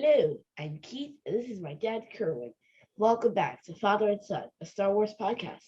afternoon. I'm Keith, and this is my dad, Kerwin. Welcome back to Father and Son, a Star Wars podcast.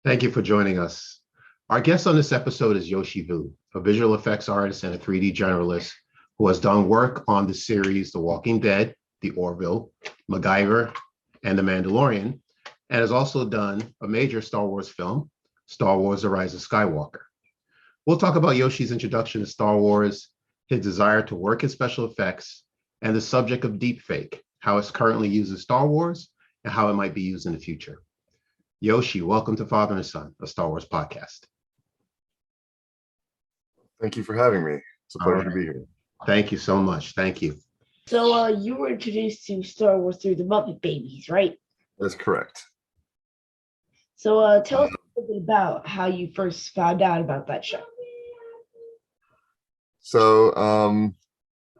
Thank you for joining us. Our guest on this episode is Yoshi Vu, a visual effects artist and a 3D generalist who has done work on the series The Walking Dead, The Orville, MacGyver, and The Mandalorian, and has also done a major Star Wars film, Star Wars: The Rise of Skywalker. We'll talk about Yoshi's introduction to Star Wars, his desire to work in special effects, and the subject of deepfake, how it's currently used in Star Wars and how it might be used in the future. Yoshi, welcome to Father and Son, a Star Wars podcast. Thank you for having me. It's a pleasure to be here. Thank you so much. Thank you. So you were introduced to Star Wars through the Muppet Babies, right? That's correct. So tell us a little bit about how you first found out about that show. So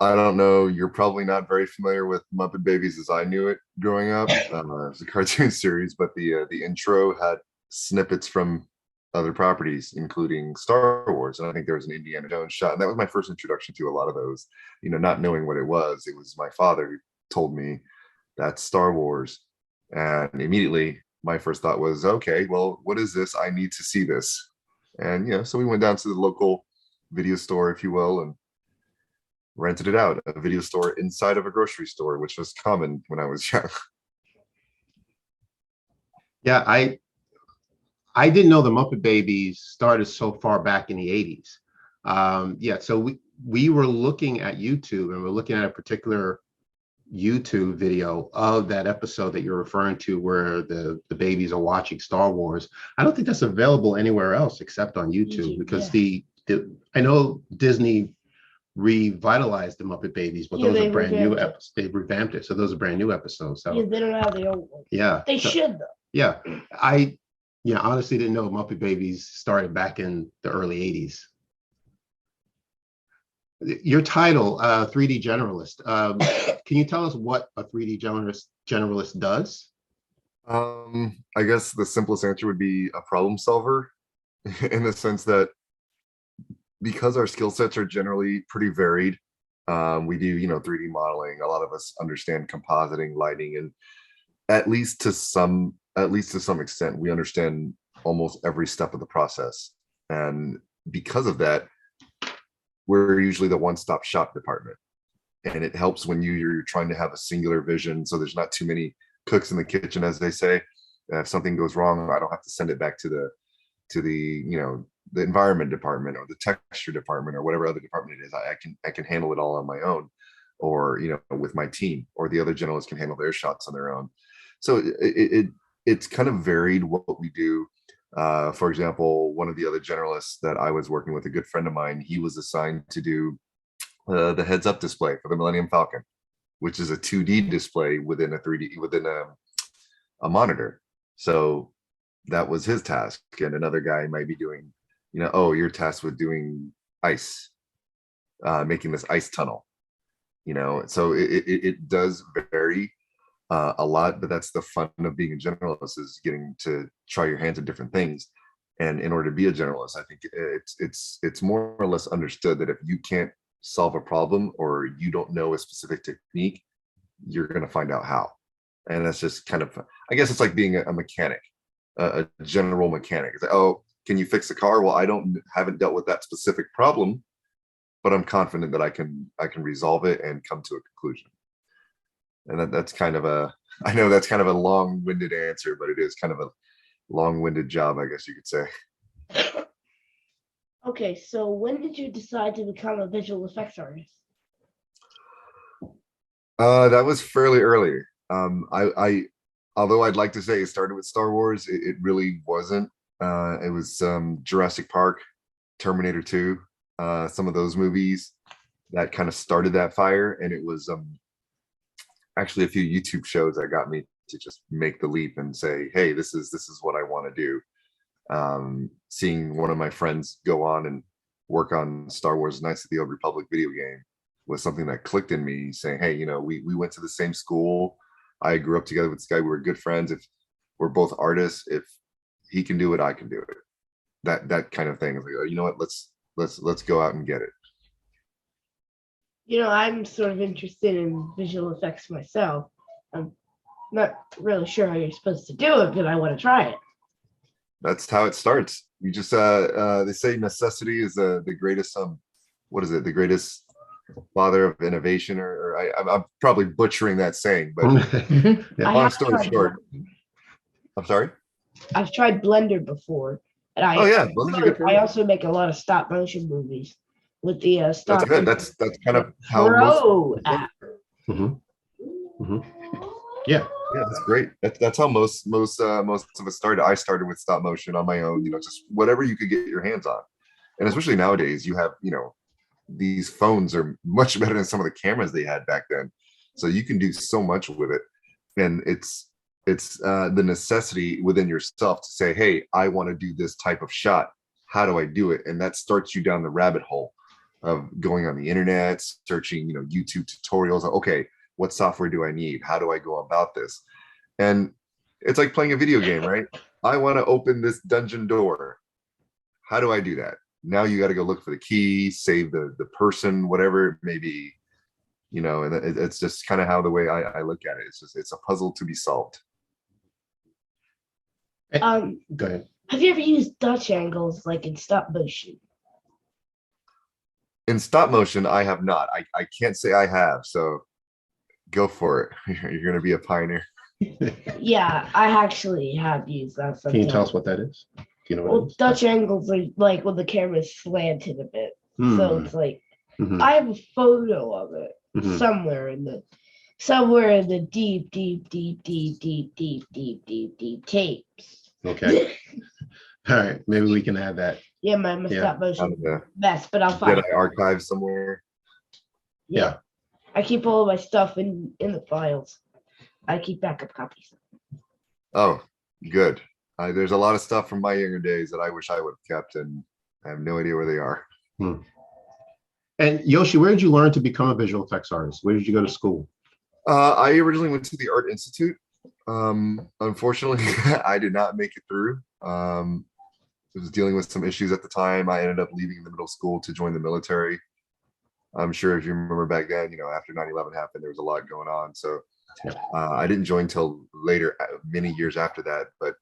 I don't know, you're probably not very familiar with Muppet Babies as I knew it growing up. It was a cartoon series, but the intro had snippets from other properties, including Star Wars. And I think there was an Indiana Jones shot. And that was my first introduction to a lot of those, not knowing what it was. It was my father who told me that's Star Wars. And immediately my first thought was, okay, well, what is this? I need to see this. And, so we went down to the local video store, if you will, and rented it out, a video store inside of a grocery store, which was common when I was young. Yeah, I didn't know the Muppet Babies started so far back in the 80s. So we were looking at YouTube and we're looking at a particular YouTube video of that episode that you're referring to where the babies are watching Star Wars. I don't think that's available anywhere else except on YouTube because I know Disney revitalized the Muppet Babies, but those are brand new episodes. They revamped it, so those are brand new episodes. So they don't have the old ones. Yeah, they should though. Yeah, I honestly didn't know Muppet Babies started back in the early 80s. Your title, 3D generalist. Can you tell us what a 3D generalist does? I guess the simplest answer would be a problem solver, in the sense that because our skill sets are generally pretty varied, we do 3D modeling. A lot of us understand compositing, lighting, and at least to some extent we understand almost every step of the process. And because of that, we're usually the one-stop shop department, and it helps when you're trying to have a singular vision, so there's not too many cooks in the kitchen, as they say. If something goes wrong, I don't have to send it back to the environment department or the texture department or whatever other department it is. I can handle it all on my own, or with my team, or the other generalists can handle their shots on their own. So it's kind of varied what we do. For example, one of the other generalists that I was working with, a good friend of mine, he was assigned to do the heads-up display for the Millennium Falcon, which is a 2D display within a monitor. So that was his task. And another guy might be doing, you're tasked with doing ice, making this ice tunnel. So it does vary a lot, but that's the fun of being a generalist, is getting to try your hands at different things. And in order to be a generalist, I think it's more or less understood that if you can't solve a problem or you don't know a specific technique, you're going to find out how. And that's just kind of, I guess it's like being a mechanic, a general mechanic. It's like, oh, can you fix a car? Well, I haven't dealt with that specific problem, but I'm confident that I can resolve it and come to a conclusion. And that's kind of I know that's kind of a long-winded answer, but it is kind of a long-winded job, I guess you could say. Okay, so when did you decide to become a visual effects artist? That was fairly early. Although I'd like to say it started with Star Wars, it really wasn't. It was Jurassic Park, Terminator 2, some of those movies that kind of started that fire. And it was actually a few YouTube shows that got me to just make the leap and say, hey, this is what I want to do. Seeing one of my friends go on and work on Star Wars Knights of the Old Republic video game was something that clicked in me, saying, hey, we went to the same school. I grew up together with this guy. We were good friends. If we're both artists, if he can do it, I can do it. That kind of thing. Like, you know what, let's go out and get it. I'm sort of interested in visual effects myself. I'm not really sure how you're supposed to do it, but I want to try it. That's how it starts. You just they say necessity is the greatest what is it, the greatest father of innovation, or I'm probably butchering that saying, but long story short. I'm sorry? I've tried Blender before. And I also make a lot of stop motion movies with the stop. That's good. That's kind of how Pro app. Yeah, that's great. That's how most of us started. I started with stop motion on my own. Just whatever you could get your hands on, and especially nowadays, you have these phones are much better than some of the cameras they had back then, so you can do so much with it, and it's the necessity within yourself to say, hey, I want to do this type of shot. How do I do it? And that starts you down the rabbit hole of going on the internet, searching, YouTube tutorials. Okay, what software do I need? How do I go about this? And it's like playing a video game, right? I want to open this dungeon door. How do I do that? Now you got to go look for the key, save the person, whatever it may be, and it's just kind of how the way I look at it. It's a puzzle to be solved. Go ahead. Have you ever used Dutch angles like in stop motion? In stop motion, I have not. I can't say I have, so go for it. You're going to be a pioneer. Yeah, I actually have used that sometimes. Can you tell us what that is? Do you know what it is? Dutch angles are like when the camera's slanted a bit. So it's like, I have a photo of it somewhere in the deep tapes. Okay. All right. Maybe we can add that. Yeah, my stop motion mess, but I'll find it. Archive somewhere. Yeah. I keep all of my stuff in the files. I keep backup copies. Oh, good. There's a lot of stuff from my younger days that I wish I would have kept, and I have no idea where they are. And Yoshi, where did you learn to become a visual effects artist? Where did you go to school? I originally went to the Art Institute. Unfortunately, I did not make it through. I was dealing with some issues at the time. I ended up leaving the middle school to join the military. I'm sure if you remember back then, after 9/11 happened, there was a lot going on. So I didn't join till later, many years after that, but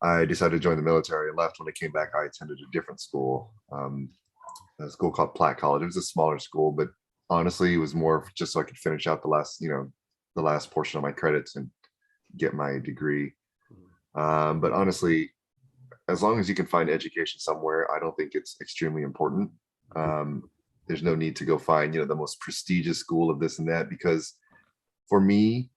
I decided to join the military and left. When I came back, I attended a different school, a school called Platt College. It was a smaller school, but honestly, it was more just so I could finish out the last portion of my credits and get my degree. But honestly, as long as you can find education somewhere, I don't think it's extremely important. There's no need to go find, the most prestigious school of this and that, because for me,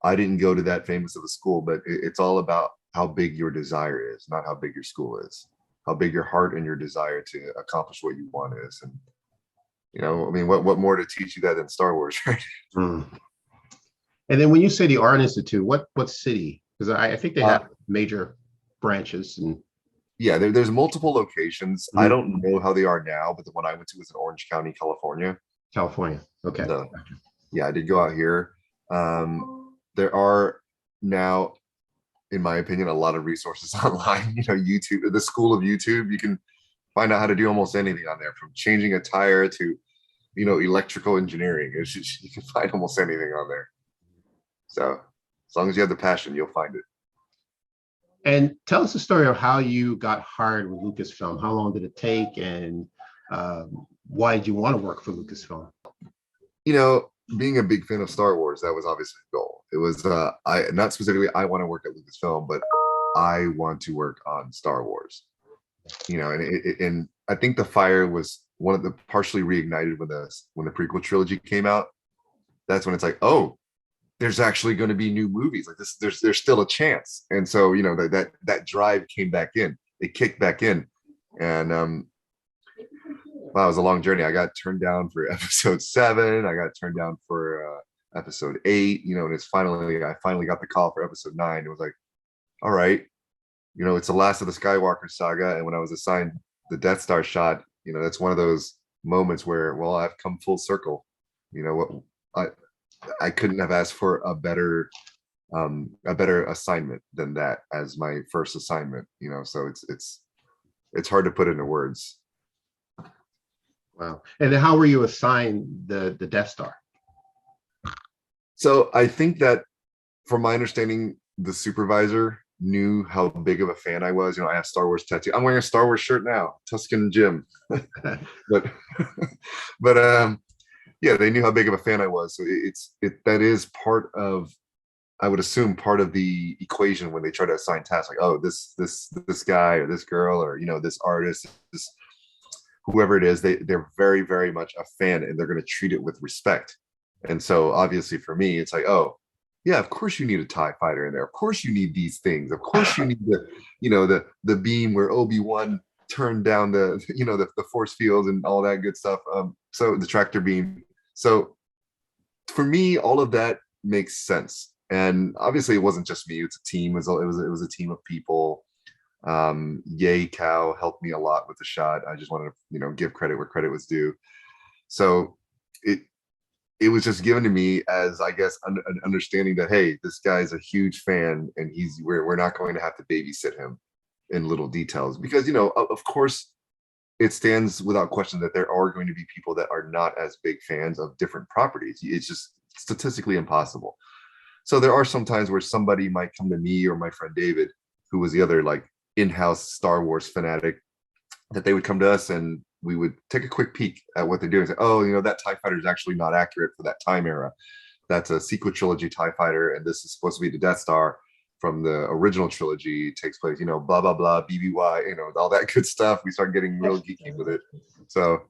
I didn't go to that famous of a school, but it's all about how big your desire is, not how big your school is, how big your heart and your desire to accomplish what you want is. And what more to teach you that than Star Wars, right? And then when you say the Art Institute, what city? Because I think they have major branches. And yeah, there's multiple locations. I don't know how they are now, but the one I went to was in Orange County, California. California. Okay. So, yeah, I did go out here. There are now, in my opinion, a lot of resources online. YouTube, the school of YouTube, you can find out how to do almost anything on there, from changing a tire to, electrical engineering. You can find almost anything on there. So as long as you have the passion, you'll find it. And tell us the story of how you got hired with Lucasfilm. How long did it take, and why did you want to work for Lucasfilm? Being a big fan of Star Wars, that was obviously the goal. It was I not specifically I want to work at Lucasfilm, but I want to work on Star Wars. And I think the fire was one of the partially reignited when the prequel trilogy came out. That's when it's like, oh, there's actually going to be new movies like this. There's still a chance. And so, that drive came back in. It kicked back in. And wow, it was a long journey. I got turned down for episode 7. I got turned down for episode 8, and I finally got the call for episode 9. It was like, all right, it's the last of the Skywalker saga. And when I was assigned the Death Star shot, that's one of those moments where, well, I've come full circle. What I couldn't have asked for a better assignment than that as my first assignment. So it's hard to put into words. Wow. And then how were you assigned the Death Star? So I think that, from my understanding, the supervisor knew how big of a fan I was. I have Star Wars tattoo. I'm wearing a Star Wars shirt now, Tusken Jim. but yeah, they knew how big of a fan I was. So that is part of, I would assume, part of the equation when they try to assign tasks, like, oh, this guy or this girl or this artist, this whoever it is, they're very, very much a fan, and they're going to treat it with respect. And so obviously for me, it's like, oh yeah, of course you need a TIE fighter in there. Of course you need these things. Of course you need the beam where Obi-Wan turned down the force fields and all that good stuff. So the tractor beam. So for me, all of that makes sense. And obviously it wasn't just me. It's a team. It was a team of people. Yay Cow helped me a lot with the shot. I just wanted to give credit where credit was due. So it was just given to me as, I guess, an understanding that, hey, this guy's a huge fan, and we're not going to have to babysit him in little details, because of course it stands without question that there are going to be people that are not as big fans of different properties. It's just statistically impossible. So there are some times where somebody might come to me or my friend David, who was the other in-house Star Wars fanatic, that they would come to us and we would take a quick peek at what they're doing and say, oh, that TIE fighter is actually not accurate for that time era. That's a sequel trilogy TIE fighter, and this is supposed to be the Death Star from the original trilogy. It takes place, blah, blah, blah, BBY, all that good stuff. We start getting real geeky with it. So,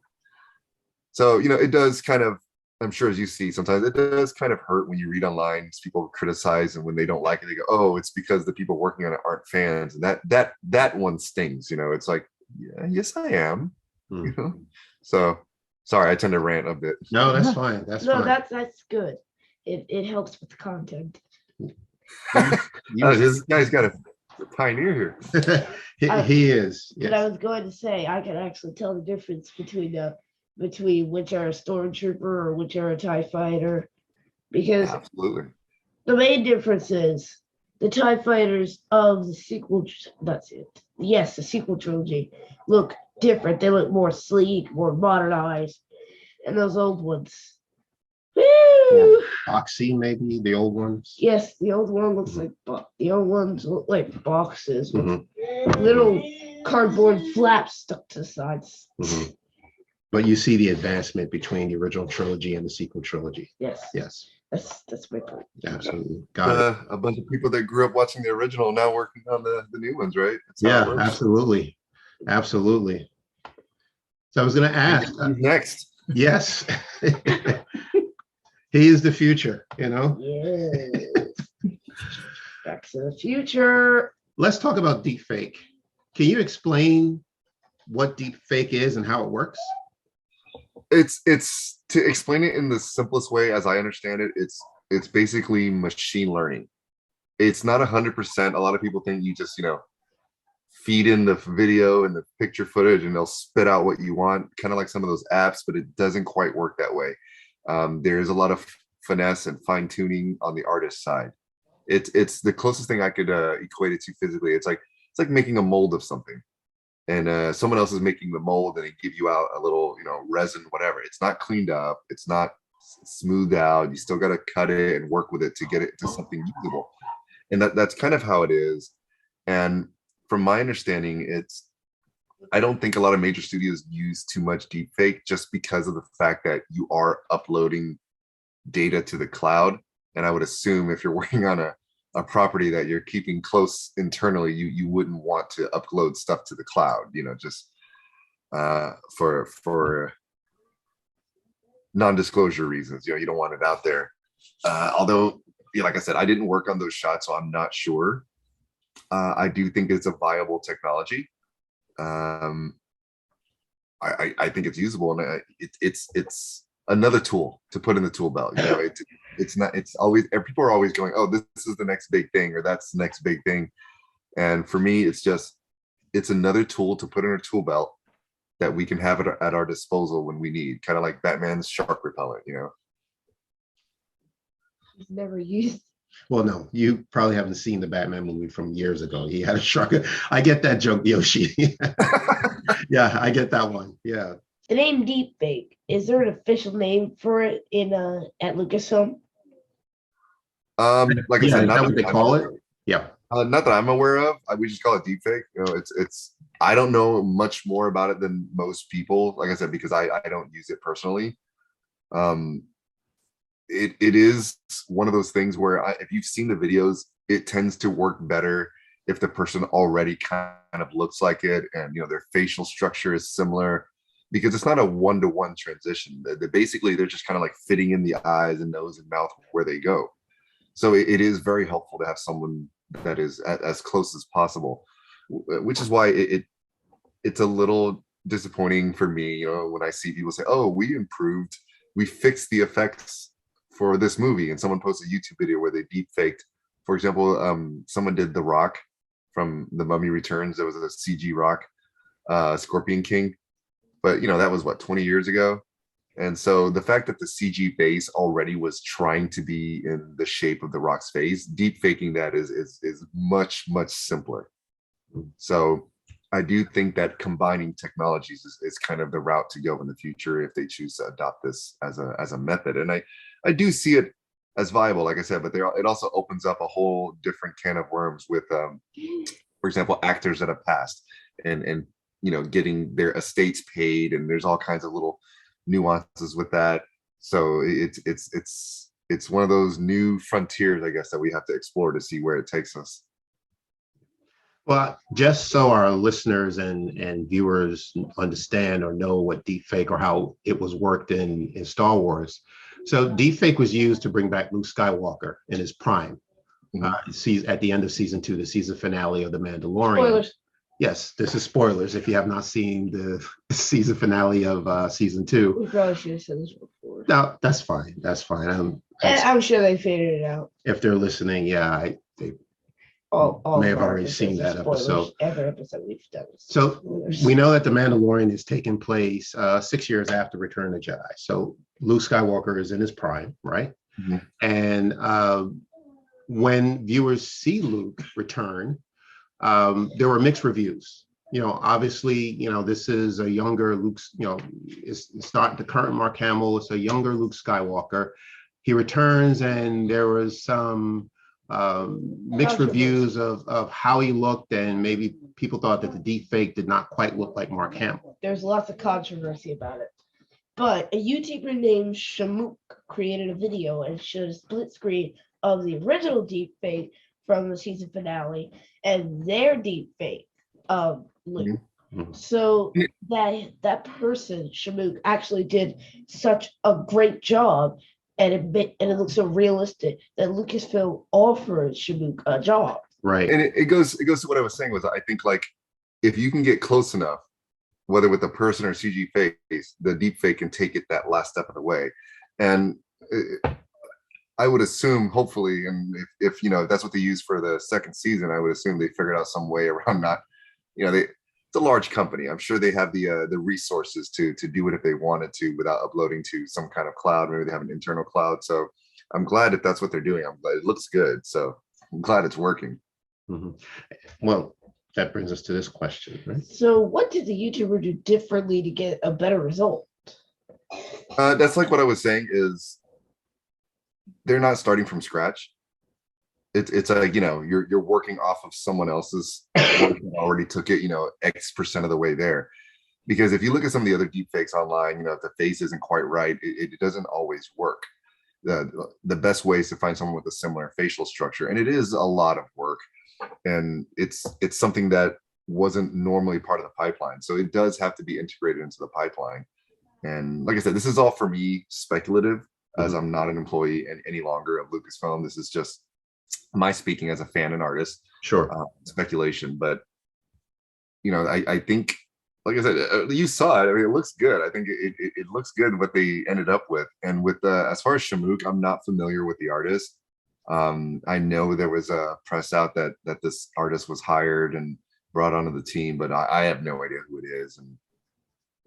it does kind of, I'm sure as you see, sometimes it does kind of hurt when you read online, people criticize, and when they don't like it, they go, oh, it's because the people working on it aren't fans. And that one stings, it's like, yeah, yes, I am. So sorry, I tend to rant a bit. No, that's fine. That's good. It helps with the content. This guy's got a pioneer here. he is. Yes. But I was going to say, I can actually tell the difference between which are a stormtrooper or which are a TIE fighter, because absolutely the main difference is the TIE fighters of the sequel. That's it. Yes, the sequel trilogy look different. They look more sleek, more modernized, and those old ones. Woo! Boxy, maybe the old ones. Yes, the old one looks like the old ones look like boxes with little cardboard flaps stuck to the sides. But you see the advancement between the original trilogy and the sequel trilogy. Yes. Yes. That's my point. Absolutely. Got it. A bunch of people that grew up watching the original now working on the new ones, right? Yeah, absolutely. Absolutely. So I was going to ask. Who's next? Yes. He is the future, Yes. Back to the future. Let's talk about deepfake. Can you explain what deepfake is and how it works? It's to explain it in the simplest way as I understand it, it's basically machine learning. It's not 100%. A lot of people think you just feed in the video and the picture footage and they'll spit out what you want, kind of like some of those apps, but it doesn't quite work that way. There's a lot of finesse and fine tuning on the artist side. It's the closest thing I could equate it to physically. It's like making a mold of something, and someone else is making the mold, and they give you out a little resin, whatever. It's not cleaned up, it's not smoothed out. You still got to cut it and work with it to get it to something usable, and that's kind of how it is. And from my understanding, I don't think a lot of major studios use too much deepfake just because of the fact that you are uploading data to the cloud. And I would assume if you're working on a property that you're keeping close internally, you wouldn't want to upload stuff to the cloud, just for non-disclosure reasons. You don't want it out there. Although, like I said, I didn't work on those shots, so I'm not sure. I do think it's a viable technology. I think it's usable, and it's another tool to put in the tool belt. You know, it's not. It's always people are always going, oh, this is the next big thing, or that's the next big thing. And for me, it's another tool to put in our tool belt that we can have it at our disposal when we need. Kind of like Batman's shark repellent, you know. It's never used. Well, no, you probably haven't seen the Batman movie from years ago. He had a shark. I get that joke, Yoshi. Yeah, I get that one. Yeah. The name deepfake, is there an official name for it in at Lucasfilm? Like I Yeah, said, is not that what they I'm call aware it? of. Yeah. Not that I'm aware of. We just call it deepfake. You know, it's. I don't know much more about it than most people. Like I said, because I don't use it personally. Um, it is one of those things where if you've seen the videos, it tends to work better if the person already kind of looks like it, and you know their facial structure is similar, because it's not a one-to-one transition. Basically they're just kind of like fitting in the eyes and nose and mouth where they go. So it is very helpful to have someone that is as close as possible, which is why it's a little disappointing for me, you know, when I see people say, oh, we fixed the effects for this movie, and someone posts a YouTube video where they deep faked, for example, someone did the Rock from The Mummy Returns. There was a CG Rock, Scorpion King, but you know that was what, 20 years ago. And so the fact that the CG face already was trying to be in the shape of the Rock's face, deep faking that is much simpler. So I do think that combining technologies is kind of the route to go in the future if they choose to adopt this as a method. And I do see it as viable, like I said, but it also opens up a whole different can of worms with, for example, actors that have passed and you know, getting their estates paid, and there's all kinds of little nuances with that. So it's one of those new frontiers, I guess, that we have to explore to see where it takes us. Well, just so our listeners and viewers understand or know what deepfake or how it was worked in Star Wars. So deepfake was used to bring back Luke Skywalker in his prime. At the end of season 2, the season finale of The Mandalorian. Spoilers. Yes, this is spoilers if you have not seen the season finale of season 2. We probably should have said this before. No, that's fine. That's fine. I'm sure they figured it out. If they're listening, yeah, they All may have of our already seen that spoilers. episode. Every episode we've done. So Spoilers. we know that The Mandalorian is taking place 6 years after Return of the Jedi. So Luke Skywalker is in his prime, right? Mm-hmm. And when viewers see Luke return, there were mixed reviews. You know, obviously, you know, this is a younger Luke, you know, it's not the current Mark Hamill, it's a younger Luke Skywalker. He returns, and there was some mixed reviews of how he looked, and maybe people thought that the deep fake did not quite look like Mark Hamill. There's lots of controversy about it. But a YouTuber named Shamook created a video and showed a split screen of the original deep fake from the season finale and their deep fake of Luke. Mm-hmm. So that person, Shamook, actually did such a great job, and it looks so realistic that Lucasfilm offered Shamook a job. Right. And it goes to what I was saying was, I think, like, if you can get close enough, whether with a person or CG face, the deep fake can take it that last step of the way. And I would assume, hopefully, and if you know, that's what they use for the second season, I would assume they figured out some way around not, you know, it's a large company. I'm sure they have the resources to do it if they wanted to without uploading to some kind of cloud. Maybe they have an internal cloud. So I'm glad if that's what they're doing. I'm glad it looks good. So I'm glad it's working. Mm-hmm. Well, that brings us to this question, right? So what did the YouTuber do differently to get a better result? That's like what I was saying is they're not starting from scratch. It's like, you know, you're working off of someone else's work that already took it, you know, X% of the way there. Because if you look at some of the other deep fakes online, you know, if the face isn't quite right, it doesn't always work. The best way is to find someone with a similar facial structure, and it is a lot of work, and it's something that wasn't normally part of the pipeline, so it does have to be integrated into the pipeline. And like I said, this is all for me speculative, as I'm not an employee any longer of Lucasfilm. This is just my speaking as a fan and artist. Sure. Speculation, but you know, I think like I said, you saw it. I mean, it looks good. I think it looks good what they ended up with. And with as far as Shamook, I'm not familiar with the artist. I know there was a press out that this artist was hired and brought onto the team, but I have no idea who it is. And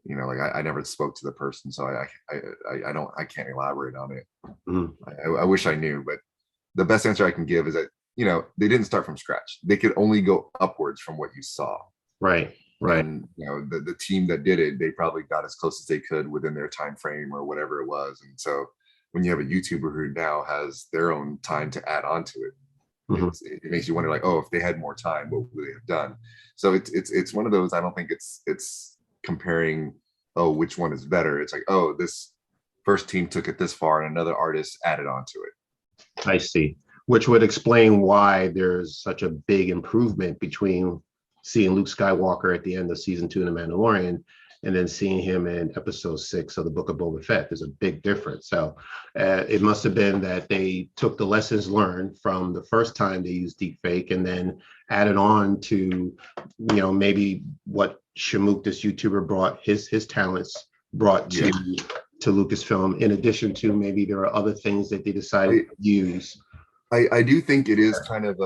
like I never spoke to the person, so I can't elaborate on it. Mhm. I wish I knew, but the best answer I can give is that they didn't start from scratch. They could only go upwards from what you saw. Right. And the team that did it, they probably got as close as they could within their time frame or whatever it was. And so when you have a YouTuber who now has their own time to add on to it, Mhm. it makes you wonder, like, oh, if they had more time, what would they have done? So it's one of those. I don't think it's comparing, oh, which one is better. It's like, oh, this first team took it this far and another artist added on to it. I see. Which would explain why there's such a big improvement between seeing Luke Skywalker at the end of season 2 in The Mandalorian and then seeing him in episode 6 of the Book of Boba Fett. There's a big difference. So it must have been that they took the lessons learned from the first time they used deepfake and then added on to, maybe what Shamook, this YouTuber, brought his talents brought to Lucasfilm, in addition to maybe there are other things that they decided to use. I do think it is kind of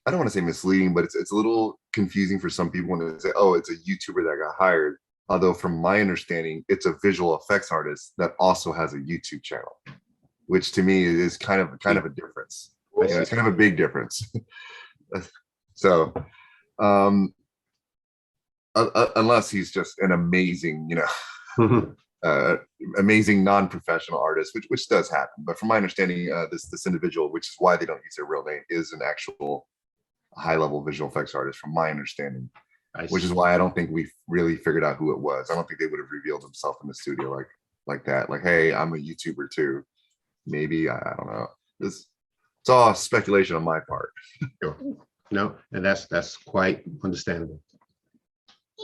I don't want to say misleading, but it's a little confusing for some people when they say, oh, it's a YouTuber that got hired. Although from my understanding, it's a visual effects artist that also has a YouTube channel, which to me is kind of a difference. It's kind of a big difference. So unless he's just an amazing, amazing non-professional artist, which does happen. But from my understanding, this individual, which is why they don't use their real name, is an actual high-level visual effects artist, from my understanding. Which is why I don't think we really figured out who it was. I don't think they would have revealed themselves in the studio like that. Like, hey, I'm a YouTuber too. Maybe, I don't know. It's all speculation on my part. Sure. No, and that's quite understandable.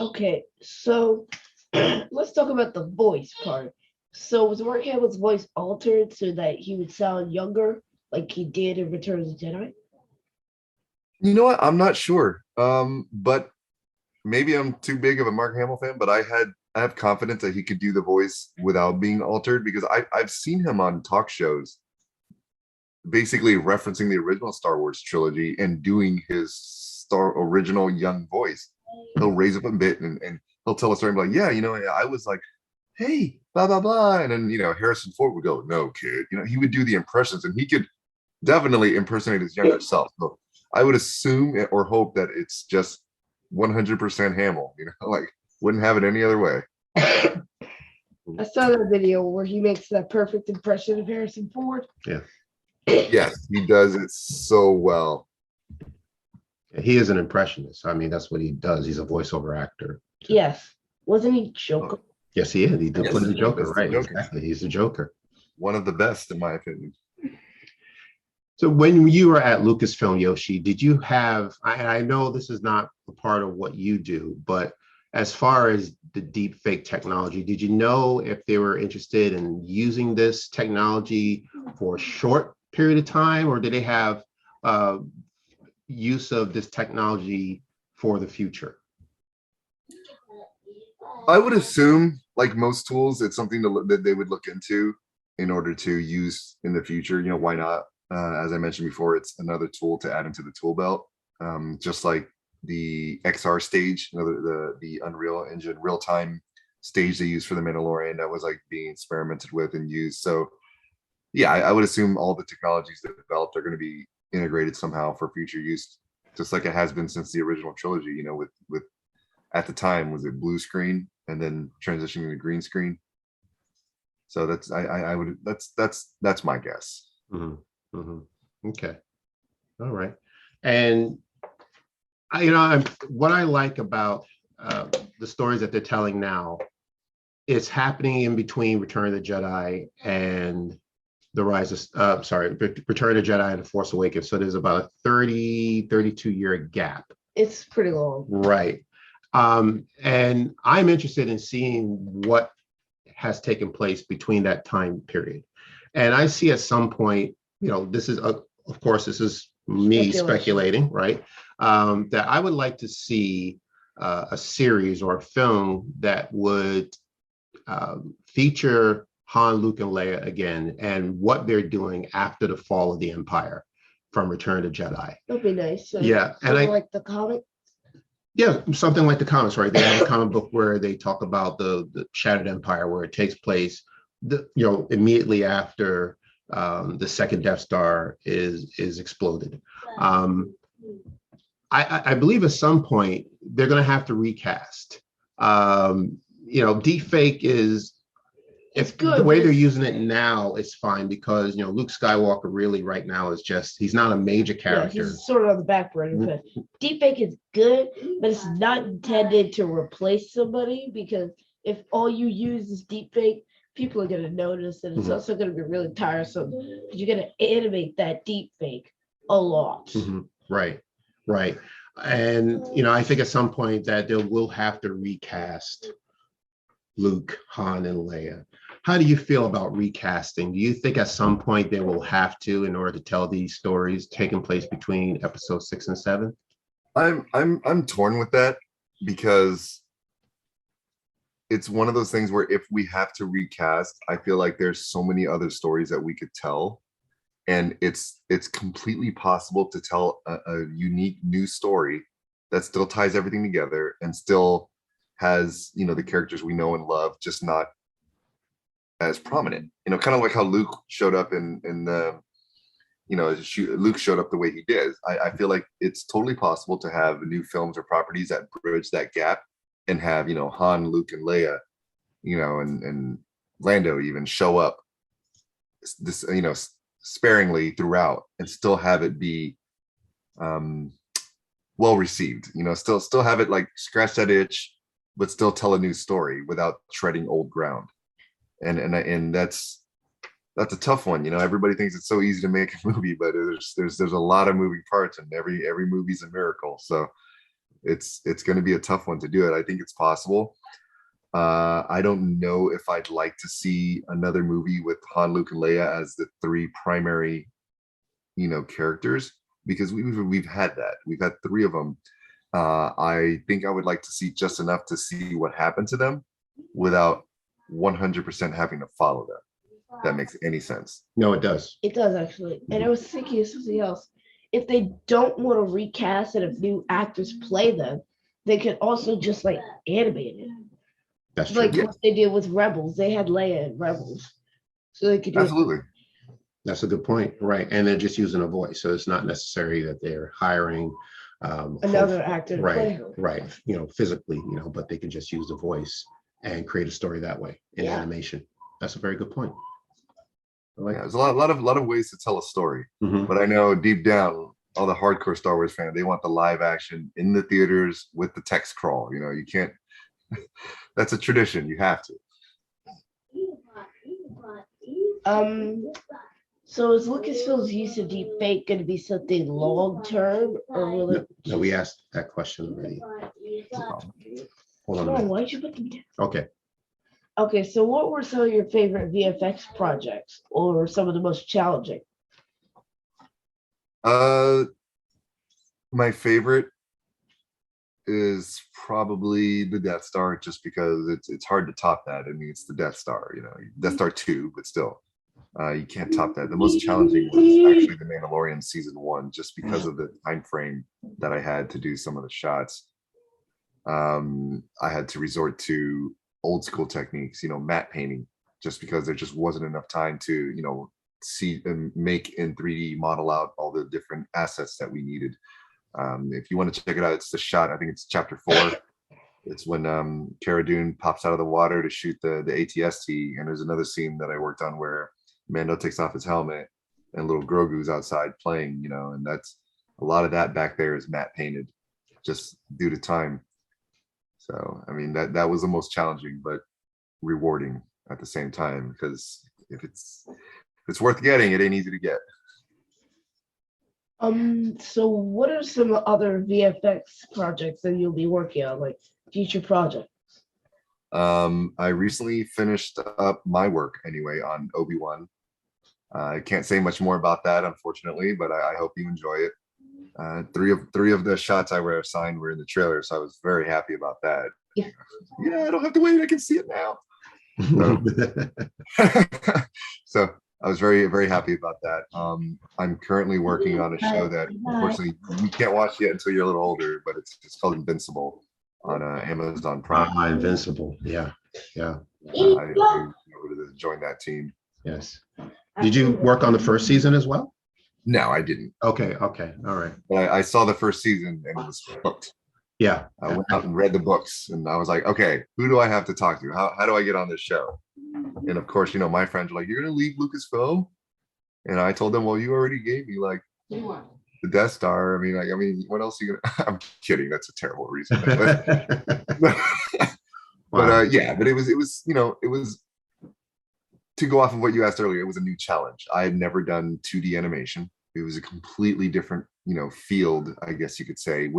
Okay, so let's talk about the voice part. So was Mark Hamill's voice altered so that he would sound younger, like he did in Return of the Jedi? You know what? I'm not sure. But maybe I'm too big of a Mark Hamill fan, but I have confidence that he could do the voice without being altered, because I've seen him on talk shows basically referencing the original Star Wars trilogy and doing his original young voice. He'll raise up a bit and he'll tell a story and be like, I was like, hey, blah, blah, blah. And then, Harrison Ford would go, no, kid. He would do the impressions and he could definitely impersonate his younger self. So I would assume or hope that it's just 100% Hamill, like wouldn't have it any other way. I saw that video where he makes that perfect impression of Harrison Ford. Yeah. Yes, he does it so well. He is an impressionist. I mean, that's what he does. He's a voiceover actor. Yes. Wasn't he Joker? Yes, he is. He did play the Joker, right? Joker. Exactly. He's the Joker. One of the best, in my opinion. So when you were at Lucasfilm, Yoshi, did you have, I know this is not a part of what you do, but as far as the deep fake technology, did you know if they were interested in using this technology for a short period of time, or did they have use of this technology for the future? I would assume, like most tools, it's something that they would look into in order to use in the future. Why not? As I mentioned before, it's another tool to add into the tool belt, just like the XR stage, the Unreal Engine real-time stage they use for the Mandalorian that was like being experimented with and used. So yeah, I would assume all the technologies that developed are going to be integrated somehow for future use, just like it has been since the original trilogy. With at the time, was it blue screen and then transitioning to green screen? So that's that's my guess. Mm-hmm. Mm-hmm. Okay. All right. And what I like about the stories that they're telling now, it's happening in between Return of the Jedi and the Return of the Jedi and the Force Awakens. So there's about a 32 year gap. It's pretty long. Right. And I'm interested in seeing what has taken place between that time period. And I see at some point, this is, of course, this is me speculating, right? That I would like to see a series or a film that would feature Han, Luke, and Leia again, and what they're doing after the fall of the Empire from Return to Jedi. That'd be nice. So Yeah, and like the comic. Yeah, something like the comics, right? They have a comic book where they talk about the Shattered Empire, where it takes place, immediately after the second Death Star is exploded. I believe at some point they're going to have to recast. Deepfake is, if good, the way they're using it now is fine, because Luke Skywalker really right now is just, he's not a major character. Yeah, he's sort of on the back burner. But deepfake is good, but it's not intended to replace somebody, because if all you use is deepfake, people are going to notice, and it's also going to be really tiresome. You're going to animate that deepfake a lot. Right. And I think at some point that they will have to recast Luke, Han, and Leia. How do you feel about recasting? Do you think at some point they will have to, in order to tell these stories taking place between episode 6 and 7? I'm torn with that, because it's one of those things where if we have to recast, I feel like there's so many other stories that we could tell, and it's completely possible to tell a unique new story that still ties everything together and still has the characters we know and love, just not as prominent. Kind of like how Luke showed up in the Luke showed up the way he did. I feel like it's totally possible to have new films or properties that bridge that gap and have Han, Luke, and Leia, and Lando even show up this sparingly throughout, and still have it be well received. Still have it like scratch that itch, but still tell a new story without treading old ground. And that's a tough one. Everybody thinks it's so easy to make a movie, but there's a lot of moving parts, and every movie's a miracle. So it's going to be a tough one to do it. I think it's possible. I don't know if I'd like to see another movie with Han, Luke, and Leia as the three primary, characters, because we've had that. We've had three of them. I think I would like to see just enough to see what happened to them without 100% having to follow them. If that makes any sense. No, it does. It does, actually. And I was thinking of something else. If they don't want to recast and if new actors play them, they could also just animate it. That's true. What they did with Rebels. They had Leia in Rebels. So they could do Absolutely. That's a good point. Right. And they're just using a voice. So it's not necessary that they're hiring another actor to play her. Right. Physically, but they can just use the voice and create a story that way in animation. That's a very good point. There's a lot of ways to tell a story, but I know deep down, all the hardcore Star Wars fans, they want the live action in the theaters with the text crawl. You can't. That's a tradition. You have to. So is Lucasfilm's use of deepfake going to be something long term, or will it? No, we asked that question already. Hold on a minute. Why'd you put them down? Okay. So what were some of your favorite VFX projects, or some of the most challenging? My favorite is probably the Death Star, just because it's hard to top that. I mean, it's the Death Star, Death Star 2, but still, you can't top that. The most challenging was actually the Mandalorian season 1, just because of the time frame that I had to do some of the shots. I had to resort to old school techniques, matte painting, just because there just wasn't enough time to, see and make in 3D, model out all the different assets that we needed. If you want to check it out, it's the shot, I think it's chapter 4. It's when Cara Dune pops out of the water to shoot the ATST, and there's another scene that I worked on where Mando takes off his helmet and little Grogu's outside playing, and that's a lot of that back there is matte painted, just due to time. So I mean that was the most challenging but rewarding at the same time, because if it's worth getting, it ain't easy to get. So what are some other VFX projects that you'll be working on, like future projects? I recently finished up my work anyway on Obi-Wan. I can't say much more about that, unfortunately, but I hope you enjoy it. Three of the shots I were assigned were in the trailer, so I was very happy about that. Yeah. Yeah, I don't have to wait. I can see it now. So I was very, very happy about that. I'm currently working on a show that unfortunately you can't watch yet until you're a little older, but it's called Invincible on Amazon Prime. Invincible. Yeah. I to join that team. Yes. Did you work on the first season as well? No, I didn't. Okay. All right. But I saw the first season and was hooked. Yeah. I went out and read the books, and I was like, okay, who do I have to talk to? How do I get on this show? And of course, my friends were like, you're gonna leave Lucasfilm? And I told them, well, you already gave me like the Death Star. I mean, what else are you gonna? I'm kidding. That's a terrible reason. But yeah, but it was to go off of what you asked earlier. It was a new challenge. I had never done 2D animation. It was a completely different, field, I guess you could say.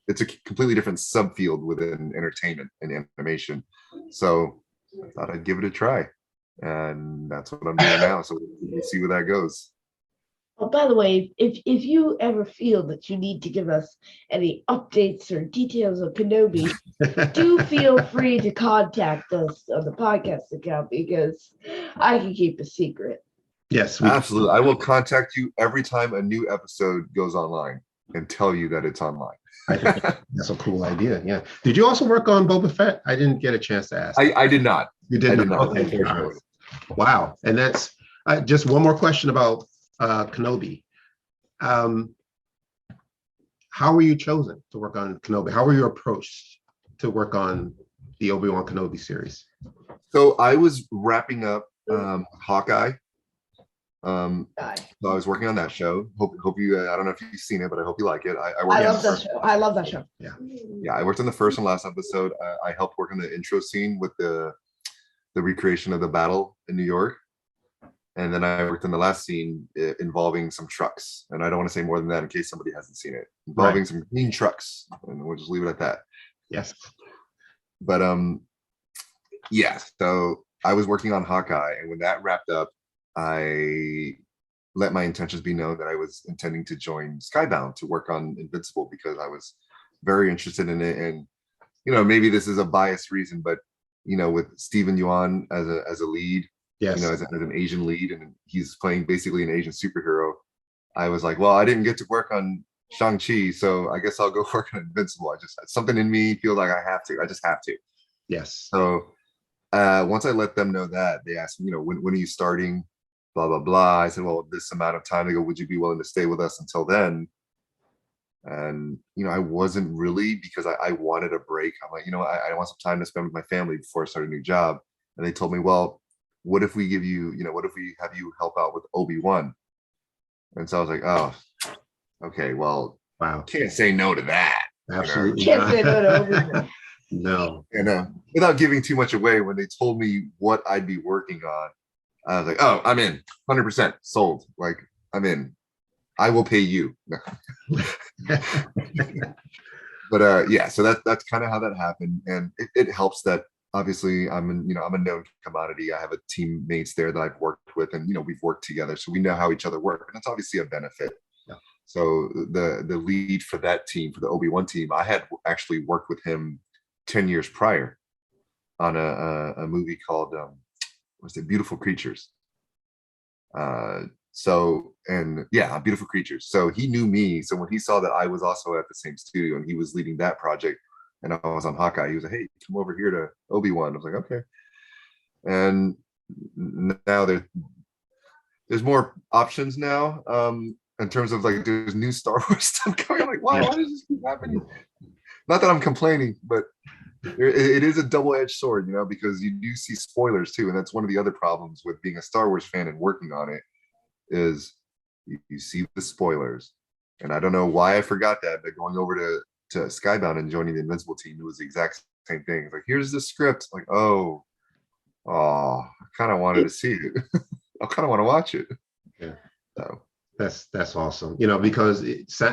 It's a completely different subfield within entertainment and animation. So I thought I'd give it a try, and that's what I'm doing now. So we'll see where that goes. Oh, by the way, if you ever feel that you need to give us any updates or details of Kenobi, do feel free to contact us on the podcast account, because I can keep a secret. Yes, absolutely. I will contact you every time a new episode goes online and tell you that it's online. I think that's a cool idea. Yeah. Did you also work on Boba Fett? I didn't get a chance to ask. I did not. You did not. Okay. Unfortunately. Wow. And that's just one more question about Kenobi. How were you chosen to work on Kenobi? How were you approached to work on the Obi-Wan Kenobi series? So I was wrapping up Hawkeye. So I was working on that show. Hope you. I don't know if you've seen it, but I hope you like it. I love that show. I love that show. Yeah. I worked on the first and last episode. I helped work on the intro scene with the recreation of the battle in New York, and then I worked on the last scene involving some trucks. And I don't want to say more than that in case somebody hasn't seen it. Involving some green trucks, and we'll just leave it at that. Yes. But yeah. So I was working on Hawkeye, and when that wrapped up, I let my intentions be known that I was intending to join Skybound to work on Invincible, because I was very interested in it. And maybe this is a biased reason, but with Stephen Yuan as a lead, yes, as an Asian lead, and he's playing basically an Asian superhero, I was like, well, I didn't get to work on Shang-Chi, so I guess I'll go work on Invincible. Something in me feels like I just have to. Yes. So once I let them know that, they asked me, when are you starting? Blah, blah, blah. I said, well, this amount of time. They go, would you be willing to stay with us until then? And, I wasn't really, because I wanted a break. I'm like, I want some time to spend with my family before I start a new job. And they told me, well, what if we give you, what if we have you help out with Obi-Wan? And so I was like, oh, okay, well, wow, can't say no to that. Absolutely. Can't say no to Obi-Wan. No. And without giving too much away, when they told me what I'd be working on, I was like, oh, I'm in, 100% sold. Like, I'm in. I will pay you. But yeah, so that's kind of how that happened, and it helps that obviously I'm a known commodity. I have a teammates there that I've worked with, and we've worked together, so we know how each other work, and that's obviously a benefit. Yeah. So the lead for that team, for the Obi-Wan team, I had actually worked with him 10 years prior on a movie called what's it, Beautiful Creatures. Beautiful Creatures. So he knew me. So when he saw that I was also at the same studio and he was leading that project, and I was on Hawkeye, he was like, hey, come over here to Obi-Wan. I was like, okay. And now there's more options now, in terms of like there's new Star Wars stuff coming. I'm like, why does this keep happening? Not that I'm complaining, but it is a double-edged sword, because you do see spoilers too, and that's one of the other problems with being a Star Wars fan and working on it, is you see the spoilers. And I don't know why I forgot that, but going over to Skybound and joining the Invincible team, it was the exact same thing. It's like, here's the script. Like, oh, I kind of wanted to see it. I kind of want to watch it. Yeah. So that's awesome. Because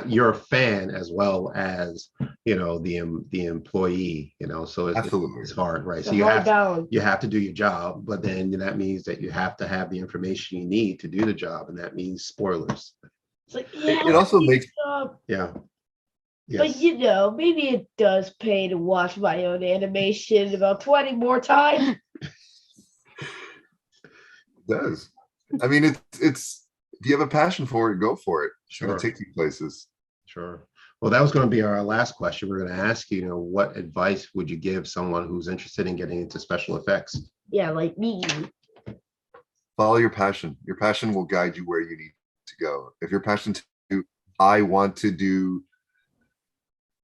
you're a fan as well as the employee. So it's hard, right? So you have to do your job, but then that means that you have to have the information you need to do the job, and that means spoilers. It's like, it also makes Yeah. But Yes. maybe it does pay to watch my own animation about 20 more times. It does. I mean, it's if you have a passion for it, go for it. It's going to Sure. take you places. Sure. Well, that was going to be our last question. We're going to ask you, what advice would you give someone who's interested in getting into special effects? Yeah, like me. Follow your passion. Your passion will guide you where you need to go. If your passion to, I want to do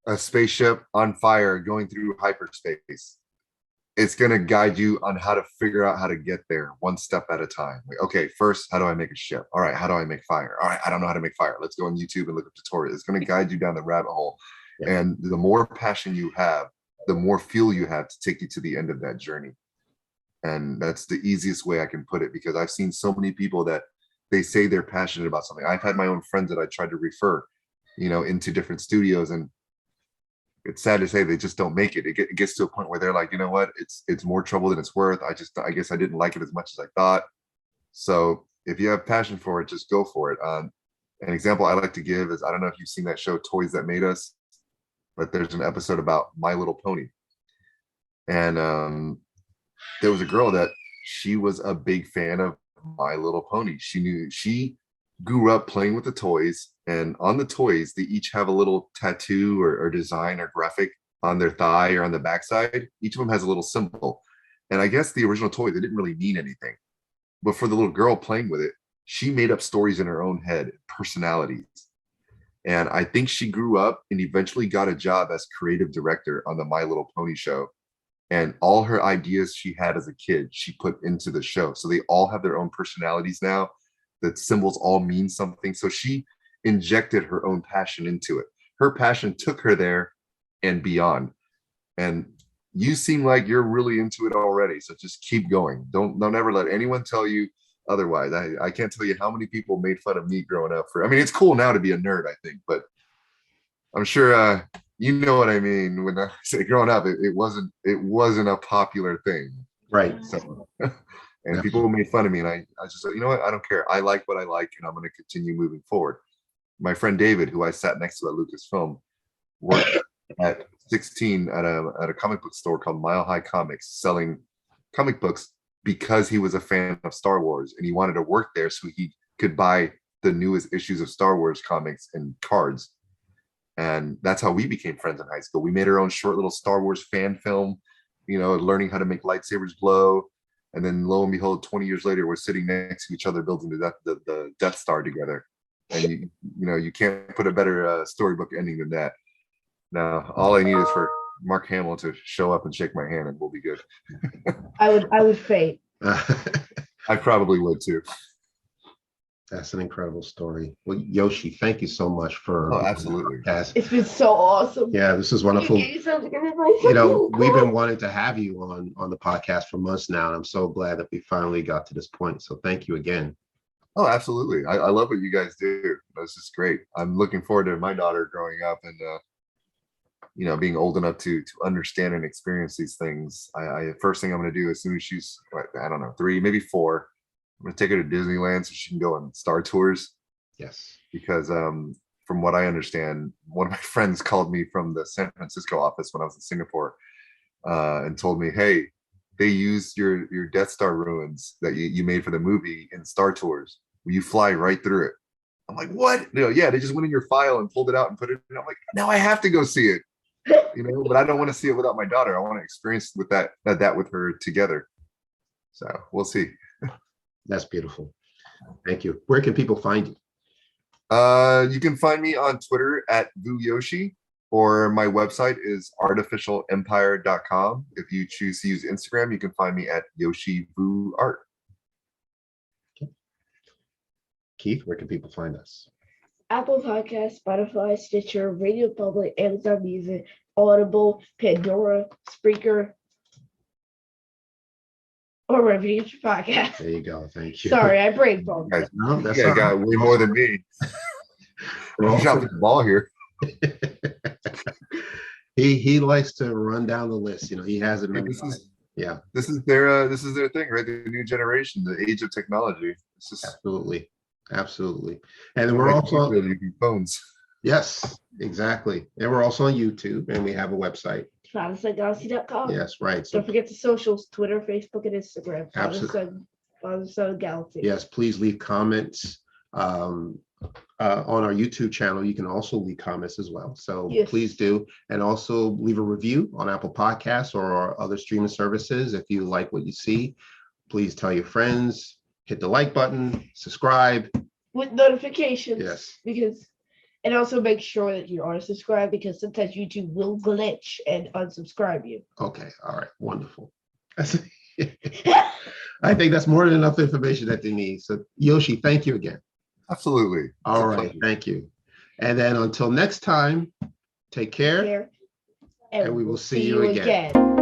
a spaceship on fire going through hyperspace, it's going to guide you on how to figure out how to get there one step at a time. Like, okay, first, how do I make a ship? All right, how do I make fire? All right, I don't know how to make fire. Let's go on YouTube and look up tutorials. It's going to guide you down the rabbit hole. Yeah. And the more passion you have, the more fuel you have to take you to the end of that journey. And that's the easiest way I can put it, because I've seen so many people that they say they're passionate about something. I've had my own friends that I tried to refer, into different studios, and it's sad to say they just don't make it. It gets to a point where they're like, you know what, it's more trouble than it's worth. I guess I didn't like it as much as I thought. So if you have passion for it, just go for it. An example I like to give is, I don't know if you've seen that show Toys That Made Us, but there's an episode about My Little Pony. And there was a girl that she was a big fan of My Little Pony. She grew up playing with the toys, and on the toys, they each have a little tattoo or design or graphic on their thigh or on the backside. Each of them has a little symbol. And I guess the original toy, they didn't really mean anything. But for the little girl playing with it, she made up stories in her own head, personalities. And I think she grew up and eventually got a job as creative director on the My Little Pony show. And all her ideas she had as a kid, she put into the show. So they all have their own personalities now. The symbols all mean something. So she injected her own passion into it. Her passion took her there and beyond. And you seem like you're really into it already. So just keep going. Don't ever let anyone tell you otherwise. I can't tell you how many people made fun of me growing up for, I mean, it's cool now to be a nerd, I think, but I'm sure you know what I mean. When I say growing up, it wasn't a popular thing. Right. So and people made fun of me, and I just said, you know what, I don't care. I like what I like, and I'm going to continue moving forward. My friend David, who I sat next to at Lucasfilm, worked at 16 at a comic book store called Mile High Comics, selling comic books because he was a fan of Star Wars, and he wanted to work there so he could buy the newest issues of Star Wars comics and cards. And that's how we became friends in high school. We made our own short little Star Wars fan film, learning how to make lightsabers glow. And then lo and behold, 20 years later, we're sitting next to each other building the Death Star together. And you can't put a better storybook ending than that. Now, all I need is for Mark Hamill to show up and shake my hand, and we'll be good. I would faint. I probably would too. That's an incredible story. Well, Yoshi, thank you so much for. Oh, absolutely. It's been so awesome. Yeah, this is wonderful. We've been wanting to have you on the podcast for months now, and I'm so glad that we finally got to this point. So thank you again. Oh, absolutely. I love what you guys do. This is great. I'm looking forward to my daughter growing up and being old enough to understand and experience these things. First thing I'm going to do as soon as she's, I don't know, 3, maybe 4, I'm going to take her to Disneyland so she can go on Star Tours. Yes. Because from what I understand, one of my friends called me from the San Francisco office when I was in Singapore and told me, hey, they used your Death Star ruins that you made for the movie in Star Tours. You fly right through it. I'm like, what? Yeah, they just went in your file and pulled it out and put it in. I'm like, now I have to go see it. But I don't want to see it without my daughter. I want to experience with that with her together. So we'll see. That's beautiful. Thank you. Where can people find you? You can find me on Twitter at VuYoshi, or my website is artificialempire.com. If you choose to use Instagram, you can find me at Yoshi Vu Art. Okay. Keith, where can people find us? Apple Podcasts, Spotify, Stitcher, Radio Public, Amazon Music, Audible, Pandora, Spreaker, or wherever you get your podcast. There you go. Thank you. Sorry, I brain fogged. No, that's Yeah, got way more than me. I'm dropping the ball here. He likes to run down the list. He has it. This is their thing, right? The new generation, the age of technology. It's just absolutely. And we're also phones. Yes, exactly. And we're also on YouTube and we have a website. FatherSonGalaxy.com. Yes, right. So Don't forget the socials: Twitter, Facebook, and Instagram. Absolutely. Father Son Galaxy. yes, please leave comments on our YouTube channel. You can also leave comments as well. So Yes. please do. And also leave a review on Apple Podcasts or our other streaming services. If you like what you see, please tell your friends, hit the like button, subscribe. With notifications. Yes. And also make sure that you are subscribed, because sometimes YouTube will glitch and unsubscribe you. Okay. All right. Wonderful. I think that's more than enough information that they need. So Yoshi, thank you again. Absolutely. All right. Thank you. And then until next time, take care. And we will see you again.